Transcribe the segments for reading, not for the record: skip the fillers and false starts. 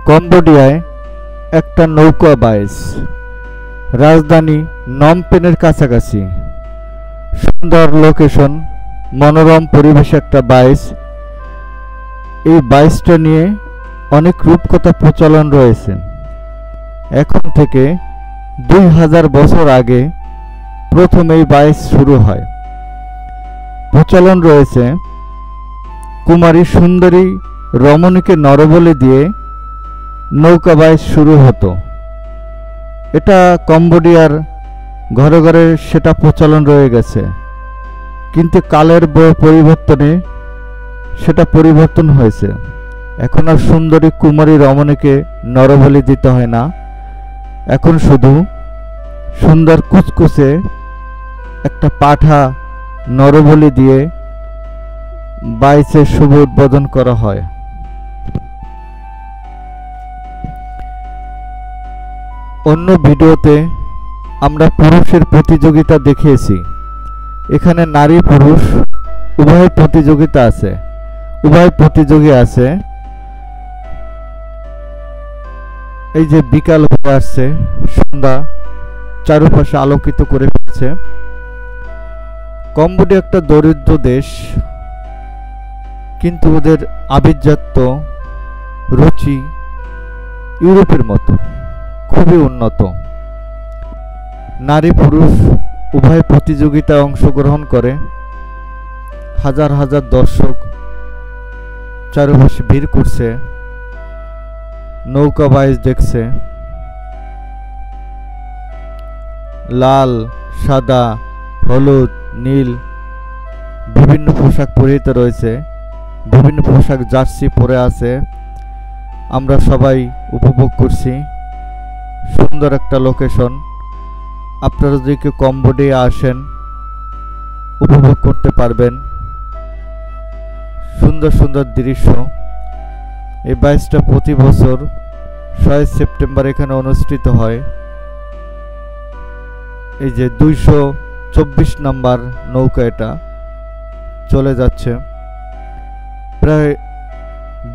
কম্বোডিয়ায় একটা নৌকা বাইচ, রাজধানী নমপেনের কাছাকাছি। সুন্দর লোকেশন, মনোরম পরিবেশে একটা বাইচ। এই বাইচটা নিয়ে অনেক রূপকথা প্রচলন রয়েছে। এখন থেকে 2000 বছর আগে প্রথম এই বাইচ শুরু হয়। প্রচলন রয়েছে কুমারী সুন্দরী রমণীকে নরবলি দিয়ে নৌকা বাইচ শুরু হতো। এটা কম্বোডিয়ার ঘরে ঘরে সেটা প্রচলন রয়ে গেছে, কিন্তু কালের পরিবর্তনে সেটা পরিবর্তন হয়েছে। এখন আর সুন্দরী কুমারী রমণীকে নরবলি দিতে হয় না, এখন শুধু সুন্দর কুচকুচে একটা পাঠা নরবলি দিয়ে বাইচের শুভ উদ্বোধন করা হয়। অন্য ভিডিওতে আমরা পুরুষের প্রতিযোগিতা দেখিয়েছি। এখানে নারী পুরুষ উভয় প্রতিযোগিতা আছে, উভয় প্রতিযোগী আছে। এই যে বিকাল হয়ে আসছে, সন্ধ্যা চারপাশে আলোকিত করে ফেলছে। কম্বোডিয়া একটা দরিদ্র দেশ, কিন্তু ওদের আভিজাত্য রুচি ইউরোপের মতো খুবই উন্নত। নারী পুরুষ উভয় প্রতিযোগিতায় অংশগ্রহণ করে। হাজার হাজার দর্শক চারপাশে ভিড় করছে, নৌকা বাইচ দেখছে। লাল, সাদা, হলুদ, নীল বিভিন্ন পোশাক পরিহিত রয়েছে, বিভিন্ন পোশাক জার্সি পরে আছে। আমরা সবাই উপভোগ করছি। সুন্দর একটা লোকেশন। আপনারা যদি কেউ কম্বোডিয়া আসেন উপভোগ করতে পারবেন সুন্দর সুন্দর দৃশ্য। এই বাইচটা প্রতি বছর 6 সেপ্টেম্বর এখানে অনুষ্ঠিত হয়। এই যে 224 নম্বর নৌকা এটা চলে যাচ্ছে। প্রায়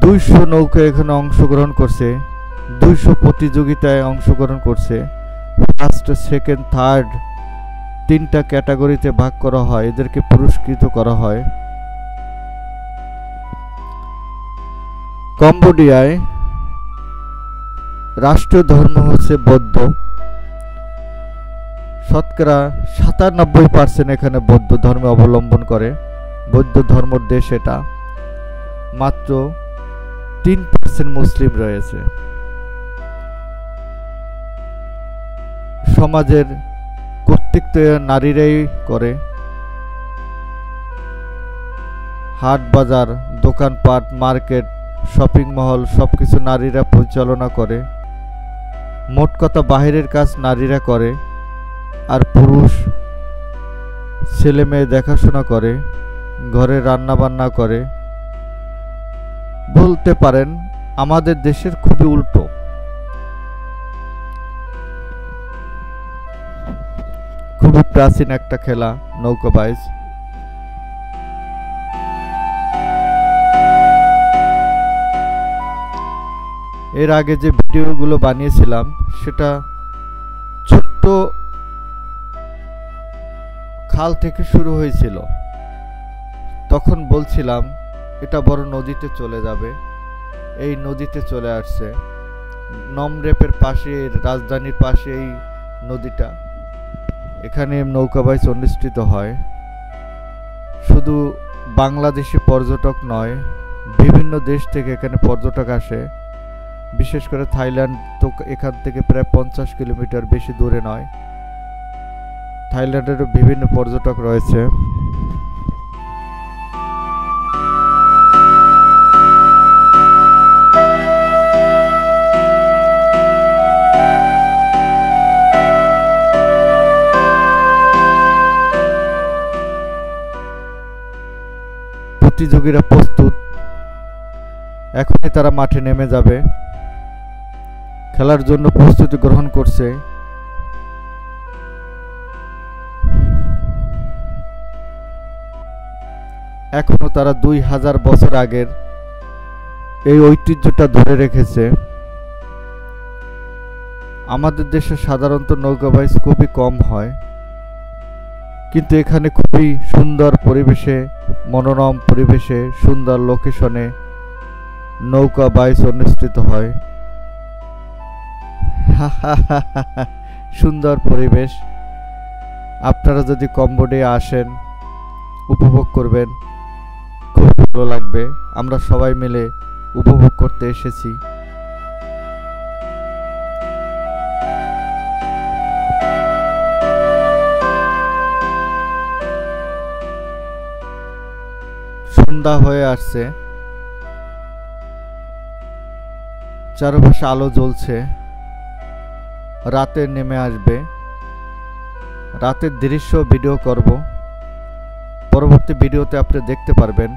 200 নৌকা এখানে অংশগ্রহণ করছে, 200 প্রতিযোগিতায় অংশগ্রহণ করছে। ফার্স্ট, সেকেন্ড, থার্ড 3টা ক্যাটাগরিতে ভাগ করা হয়, এদেরকে পুরস্কৃত করা হয়। কম্বোডিয়ায় রাষ্ট্রীয় ধর্ম হচ্ছে বৌদ্ধ। শতকরা 97% এখানে বৌদ্ধ ধর্ম অবলম্বন করে। বৌদ্ধ ধর্মের দেশ এটা। মাত্র 3% মুসলিম রয়েছে। সমাজের কর্তৃত্ব নারীরাই করে। হাট বাজার, দোকানপাট, মার্কেট, শপিং মহল সবকিছু নারীরা পরিচালনা করে। মোট কথা বাহিরের কাজ নারীরা করে, আর পুরুষ ছেলে মেয়ে দেখাশোনা করে, ঘরে রান্না বান্না করে। বলতে পারেন আমাদের দেশের খুবই উল্টো। খুবই প্রাচীন একটা খেলা নৌকা বাইচ। এর আগে যে ভিডিওগুলো বানিয়েছিলাম সেটা ছোট্ট খাল থেকে শুরু হয়েছিল। তখন বলছিলাম এটা বড় নদীতে চলে যাবে। এই নদীতে চলে আসছে। নমরেপের পাশে, রাজধানীর পাশে এই নদীটা। এখানে নৌকা বাইচ অনুষ্ঠিত হয়। শুধু বাংলাদেশি পর্যটক নয়, বিভিন্ন দেশ থেকে এখানে পর্যটক আসে। বিশেষ করে থাইল্যান্ড তো এখান থেকে প্রায় 50 কিলোমিটার বেশি দূরে নয়। থাইল্যান্ডেরও বিভিন্ন পর্যটক রয়েছে। প্রতিযোগীরা প্রস্তুত, এখনই তারা মাঠে নেমে যাবে, খেলার জন্য প্রস্তুতি গ্রহণ করছে। এখনো তারা 2000 বছর আগের এই ঐতিহ্যটা ধরে রেখেছে। আমাদের দেশে সাধারণত নৌকা বাইচ খুবই কম হয়, কিন্তু এখানে খুবই সুন্দর পরিবেশে, মনোরম পরিবেশে, সুন্দর লোকেশনে নৌকা বাইচ অনুষ্ঠিত হয়। সুন্দর পরিবেশ। আপনারা যদি কম্বোডিয়া আসেন, উপভোগ করবেন, খুব ভালো লাগবে। আমরা সবাই মিলে উপভোগ করতে এসেছি। সন্ধ্যা হয়ে আসছে, চারপাশে আলো জ্বলছে, রাতে নেমে আসবে। রাতের দৃশ্য ভিডিও করব, পরবর্তী ভিডিওতে আপনি দেখতে পারবেন।